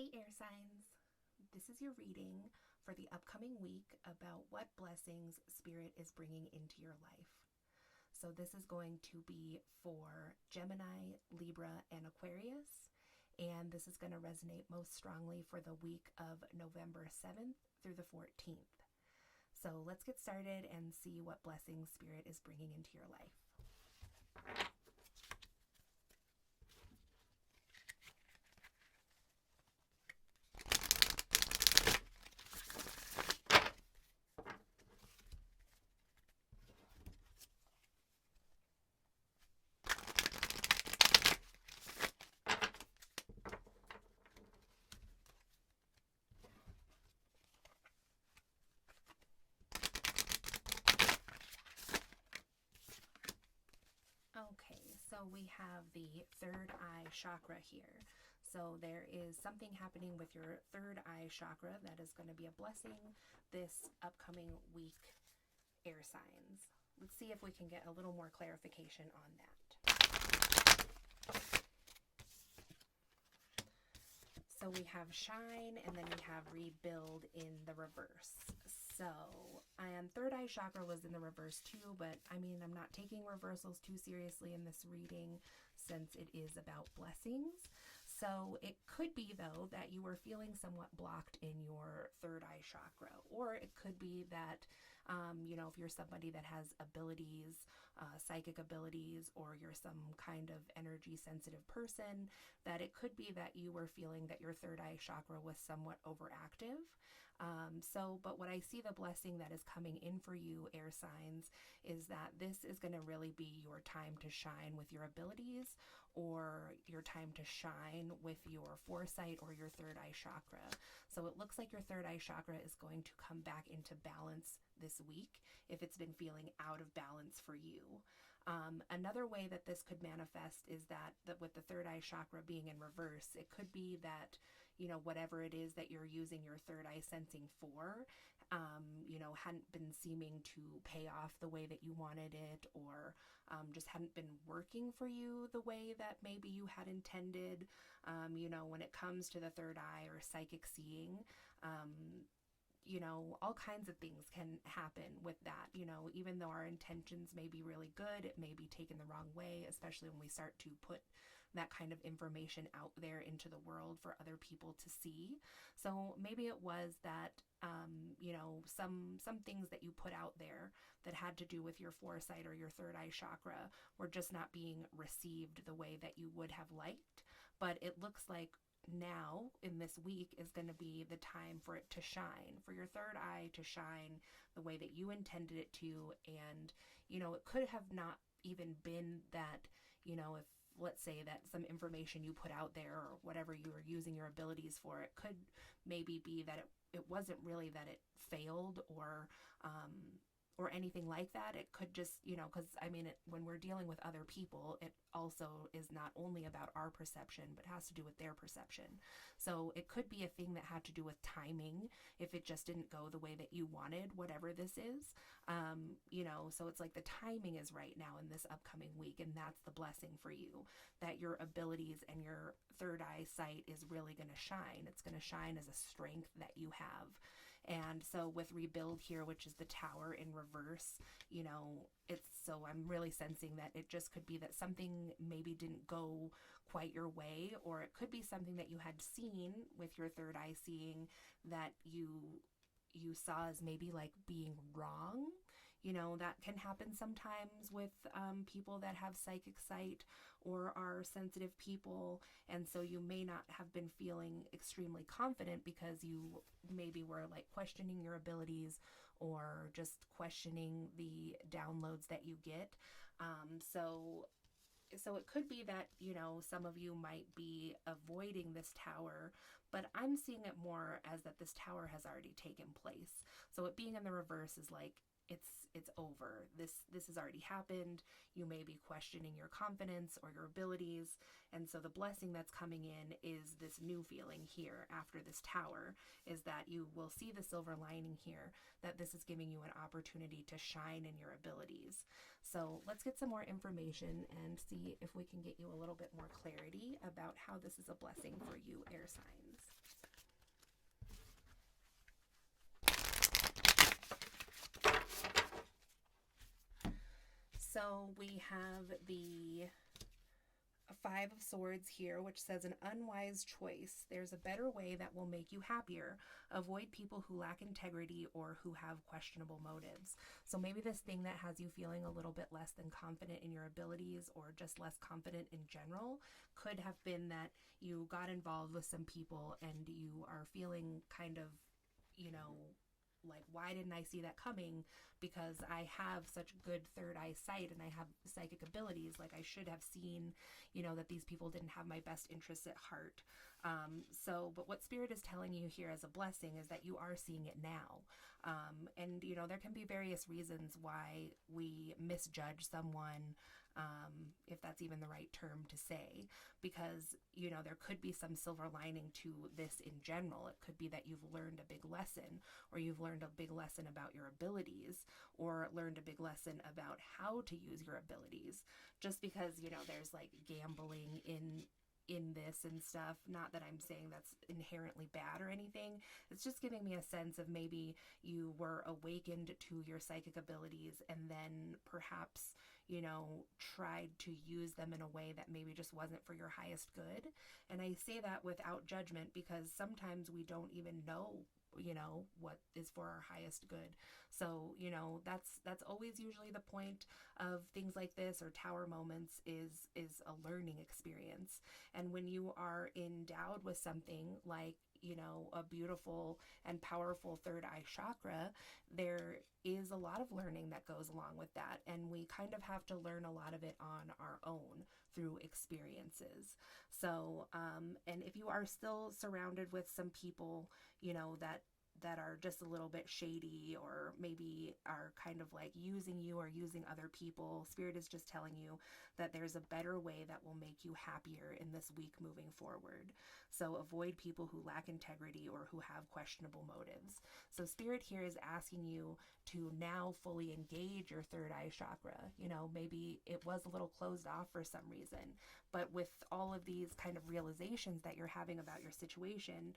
Hey air signs, this is your reading for the upcoming week about what blessings Spirit is bringing into your life. So this is going to be for Gemini, Libra, and Aquarius, and this is going to resonate most strongly for the week of November 7th through the 14th. So let's get started and see what blessings Spirit is bringing into your life. Okay, so we have the third eye chakra here. So there is something happening with your third eye chakra that is going to be a blessing this upcoming week, air signs. Let's see if we can get a little more clarification on that. So we have shine and then we have rebuild in the reverse. So third eye chakra was in the reverse too, but I mean, I'm not taking reversals too seriously in this reading since it is about blessings. So it could be though that you were feeling somewhat blocked in your third eye chakra, or it could be that if you're somebody that has abilities, psychic abilities, or you're some kind of energy sensitive person, that it could be that you were feeling that your third eye chakra was somewhat overactive. But what I see the blessing that is coming in for you, air signs, is that this is going to really be your time to shine with your abilities, or your time to shine with your foresight or your third eye chakra. So it looks like your third eye chakra is going to come back into balance this week if it's been feeling out of balance for you. Another way that this could manifest is that with the third eye chakra being in reverse, it could be that, whatever it is that you're using your third eye sensing for, hadn't been seeming to pay off the way that you wanted it, or just hadn't been working for you the way that maybe you had intended. When it comes to the third eye or psychic seeing, all kinds of things can happen with that. Even though our intentions may be really good, it may be taken the wrong way, especially when we start to put that kind of information out there into the world for other people to see. So maybe it was that, some things that you put out there that had to do with your foresight or your third eye chakra were just not being received the way that you would have liked. But it looks like now in this week is going to be the time for it to shine, for your third eye to shine the way that you intended it to. And it could have not even been that, if let's say that some information you put out there or whatever you were using your abilities for, it could maybe be that it wasn't really that it failed or anything like that. It could just, because when we're dealing with other people, it also is not only about our perception, but has to do with their perception. So it could be a thing that had to do with timing, if it just didn't go the way that you wanted, whatever this is. So it's like the timing is right now in this upcoming week, and that's the blessing for you, that your abilities and your third eye sight is really going to shine. It's going to shine as a strength that you have. And so with rebuild here, which is the tower in reverse, I'm really sensing that it just could be that something maybe didn't go quite your way, or it could be something that you had seen with your third eye seeing that you saw as maybe like being wrong. That can happen sometimes with people that have psychic sight or are sensitive people. And so you may not have been feeling extremely confident because you maybe were like questioning your abilities or just questioning the downloads that you get. So it could be that, some of you might be avoiding this tower, but I'm seeing it more as that this tower has already taken place. So it being in the reverse is like, it's over. This has already happened. You may be questioning your confidence or your abilities. And so the blessing that's coming in is this new feeling here after this tower, is that you will see the silver lining here, that this is giving you an opportunity to shine in your abilities. So let's get some more information and see if we can get you a little bit more clarity about how this is a blessing for you, air signs. So we have the Five of Swords here, which says an unwise choice. There's a better way that will make you happier. Avoid people who lack integrity or who have questionable motives. So maybe this thing that has you feeling a little bit less than confident in your abilities or just less confident in general could have been that you got involved with some people and you are feeling kind of, like, why didn't I see that coming? Because I have such good third eye sight and I have psychic abilities. Like, I should have seen, that these people didn't have my best interests at heart. But what Spirit is telling you here as a blessing is that you are seeing it now. And there can be various reasons why we misjudge someone, if that's even the right term to say, because, there could be some silver lining to this in general. It could be that you've learned a big lesson, or you've learned a big lesson about your abilities, or learned a big lesson about how to use your abilities. Just because, there's like gambling in this and stuff, not that I'm saying that's inherently bad or anything. It's just giving me a sense of maybe you were awakened to your psychic abilities and then perhaps, tried to use them in a way that maybe just wasn't for your highest good. And I say that without judgment because sometimes we don't even know what is for our highest good. So that's always usually the point of things like this, or tower moments, is a learning experience. And when you are endowed with something like a beautiful and powerful third eye chakra, there is a lot of learning that goes along with that, and we kind of have to learn a lot of it on our own through experiences. So and if you are still surrounded with some people that are just a little bit shady, or maybe are kind of like using you or using other people, Spirit is just telling you that there's a better way that will make you happier in this week moving forward. So avoid people who lack integrity or who have questionable motives. So Spirit here is asking you to now fully engage your third eye chakra. Maybe it was a little closed off for some reason, but with all of these kind of realizations that you're having about your situation,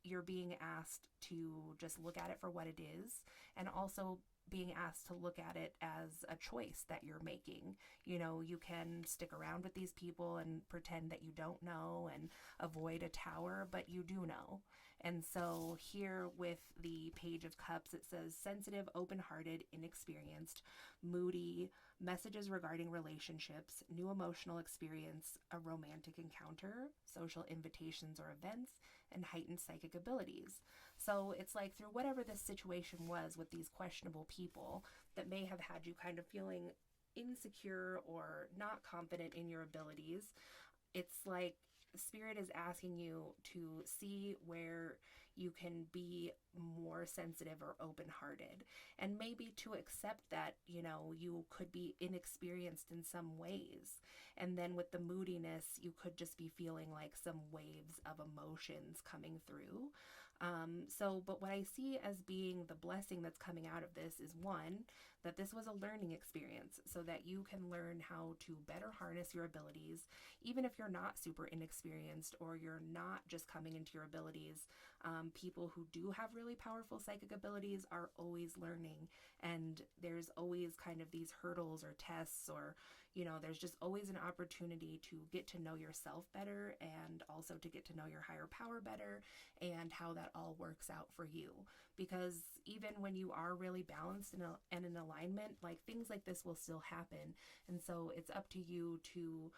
you're being asked to just look at it for what it is, and also being asked to look at it as a choice that you're making. You can stick around with these people and pretend that you don't know and avoid a tower, but you do know. And so here with the Page of Cups, it says sensitive, open-hearted, inexperienced, moody, messages regarding relationships, new emotional experience, a romantic encounter, social invitations or events, and heightened psychic abilities. So it's like through whatever this situation was with these questionable people that may have had you kind of feeling insecure or not confident in your abilities, it's like Spirit is asking you to see where you can be more sensitive or open-hearted, and maybe to accept that, you could be inexperienced in some ways. And then with the moodiness, you could just be feeling like some waves of emotions coming through. But what I see as being the blessing that's coming out of this is, one, that this was a learning experience so that you can learn how to better harness your abilities, even if you're not super inexperienced or you're not just coming into your abilities. People who do have really powerful psychic abilities are always learning, and there's always kind of these hurdles or tests, or there's just always an opportunity to get to know yourself better, and also to get to know your higher power better, and how that all works out for you. Because even when you are really balanced and in alignment, like, things like this will still happen. And so it's up to you to,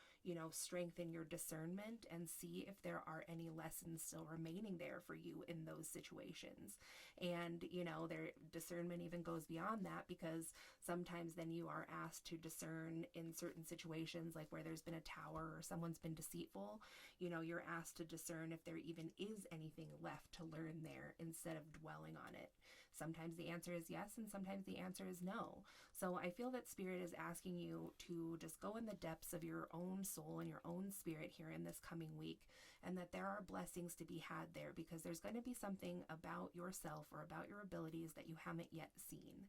strengthen your discernment and see if there are any lessons still remaining there for you in those situations. And, their discernment even goes beyond that, because sometimes then you are asked to discern in certain situations, like where there's been a tower or someone's been deceitful, you're asked to discern if there even is anything left to learn there instead of dwelling on it. Sometimes the answer is yes, and sometimes the answer is no. So I feel that Spirit is asking you to just go in the depths of your own soul and your own spirit here in this coming week, and that there are blessings to be had there, because there's going to be something about yourself or about your abilities that you haven't yet seen.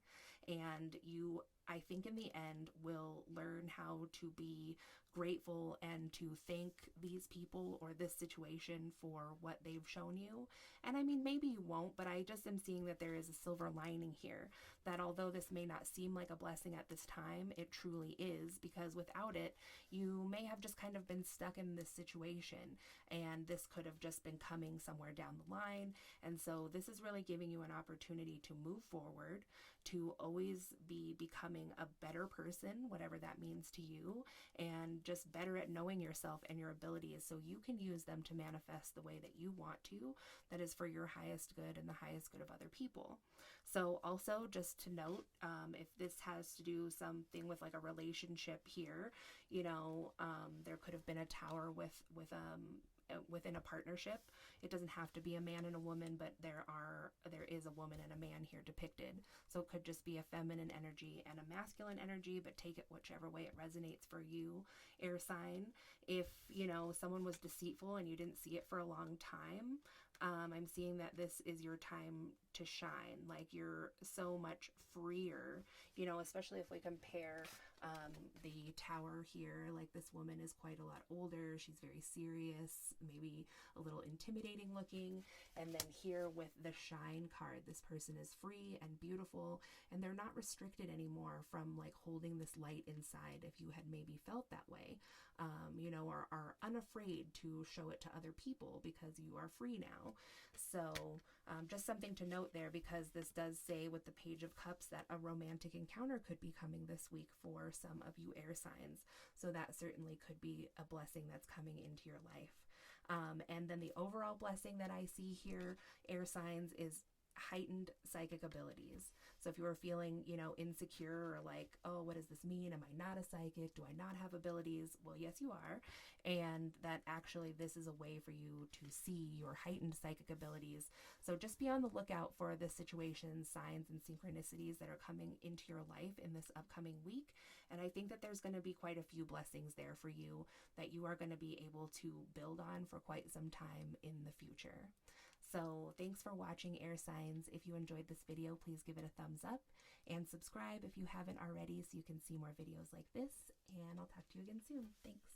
And you, I think in the end, will learn how to be grateful and to thank these people or this situation for what they've shown you. And I mean, maybe you won't, but I just am seeing that there is a silver lining here, that although this may not seem like a blessing at this time, it truly is, because without it, you may have just kind of been stuck in this situation, and this could have just been coming somewhere down the line. And so this is really giving you an opportunity to move forward, to always be becoming a better person, whatever that means to you, and just better at knowing yourself and your abilities so you can use them to manifest the way that you want to, that is for your highest good and the highest good of other people. So also just to note, if this has to do something with like a relationship here, you know, there could have been a tower within a partnership. It doesn't have to be a man and a woman, but there is a woman and a man here depicted. So it could just be a feminine energy and a masculine energy, but take it whichever way it resonates for you, air sign. If, you know, someone was deceitful and you didn't see it for a long time, I'm seeing that this is your time to shine. Like, you're so much freer, you know, especially if we compare the tower here. Like, this woman is quite a lot older. She's very serious, maybe a little intimidating looking. And then here with the shine card, this person is free and beautiful, and they're not restricted anymore from like holding this light inside, if you had maybe felt that way, you know, or are unafraid to show it to other people because you are free now. So just something to note there, because this does say with the Page of Cups that a romantic encounter could be coming this week for some of you air signs. So that certainly could be a blessing that's coming into your life. And then the overall blessing that I see here, air signs, is heightened psychic abilities. So if you were feeling, you know, insecure or like, oh, what does this mean? Am I not a psychic? Do I not have abilities? Well, yes, you are. And that actually this is a way for you to see your heightened psychic abilities. So just be on the lookout for the situations, signs, and synchronicities that are coming into your life in this upcoming week. And I think that there's going to be quite a few blessings there for you that you are going to be able to build on for quite some time in the future. So thanks for watching, air signs. If you enjoyed this video, please give it a thumbs up and subscribe if you haven't already so you can see more videos like this. And I'll talk to you again soon. Thanks.